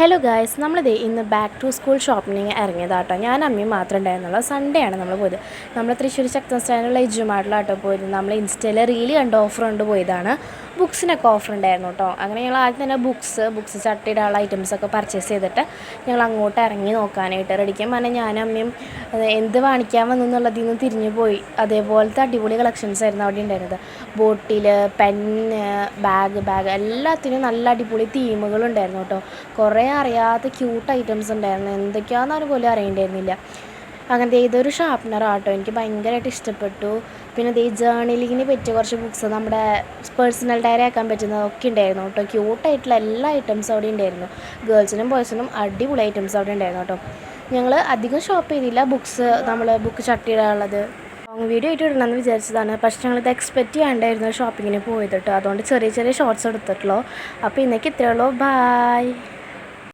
Hello guys, നമ്മളിത് ഇന്ന് back to school ഷോപ്പിങ്ങിന് ഇറങ്ങിയതാട്ടോ. ഞാൻ അമ്മയും മാത്രമേ ഉണ്ടായിരുന്നുള്ളൂ. സൺഡേ ആണ് നമ്മൾ പോയത്. നമ്മൾ തൃശ്ശൂർ ശക്തൻ സ്റ്റാൻഡിലുള്ള എജുമാർട്ടിലാട്ടോ പോയത്. നമ്മൾ ഇൻസ്റ്റയിൽ റീല് കണ്ട് ഓഫർ കൊണ്ട് പോയതാണ്. ബുക്സിനൊക്കെ ഓഫർ ഉണ്ടായിരുന്നു കേട്ടോ. അങ്ങനെ ഞങ്ങൾ ആദ്യം തന്നെ ബുക്സ് ചട്ടിയിടാനുള്ള ഐറ്റംസൊക്കെ പർച്ചേസ് ചെയ്തിട്ട് ഞങ്ങൾ അങ്ങോട്ട് ഇറങ്ങി നോക്കാനായിട്ട് റെഡിക്കാൻ പറഞ്ഞാൽ ഞാനും അമ്മയും എന്ത് വാങ്ങിക്കാൻ വന്നെന്നുള്ളതിൽ നിന്ന് തിരിഞ്ഞു പോയി. അതേപോലത്തെ അടിപൊളി കളക്ഷൻസ് ആയിരുന്നു അവിടെ ഉണ്ടായിരുന്നത്. ബോട്ടിൽ, പെന്ന്, ബാഗ് എല്ലാത്തിനും നല്ല അടിപൊളി തീമുകളുണ്ടായിരുന്നു കേട്ടോ. കുറേ അറിയാത്ത ക്യൂട്ട് ഐറ്റംസ് ഉണ്ടായിരുന്നു. എന്തൊക്കെയാണെന്ന് പോലും അറിയണ്ടായിരുന്നില്ല. അങ്ങനത്തെ ഏതൊരു ഷാർപ്പ്നറാട്ടോ, എനിക്ക് ഭയങ്കരമായിട്ട് ഇഷ്ടപ്പെട്ടു. പിന്നെ ഈ ജേർണലിങ്ങിന് പറ്റിയ കുറച്ച് ബുക്സ്, നമ്മുടെ പേഴ്സണൽ ഡയറി ആക്കാൻ പറ്റുന്നതൊക്കെ ഉണ്ടായിരുന്നു കേട്ടോ. ക്യൂട്ടായിട്ടുള്ള എല്ലാ ഐറ്റംസും അവിടെ ഉണ്ടായിരുന്നു. ഗേൾസിനും ബോയ്സിനും അടിപൊളി ഐറ്റംസ് അവിടെ ഉണ്ടായിരുന്നു കേട്ടോ. ഞങ്ങൾ അധികം ഷോപ്പ് ചെയ്തില്ല. ബുക്ക് ചട്ടിയിടാനുള്ളത് ലോങ് വീഡിയോ ആയിട്ട് ഇടണമെന്ന് വിചാരിച്ചതാണ്. പക്ഷേ ഞങ്ങളിത് എക്സ്പെക്റ്റ് ചെയ്യാണ്ടായിരുന്നു ഷോപ്പിങ്ങിന് പോയത് കേട്ടോ. അതുകൊണ്ട് ചെറിയ ഷോർട്സ് എടുത്തിട്ടുള്ളൂ. അപ്പോൾ ഇന്നേക്ക് ഇത്രയേ ഉള്ളൂ. ബായ്.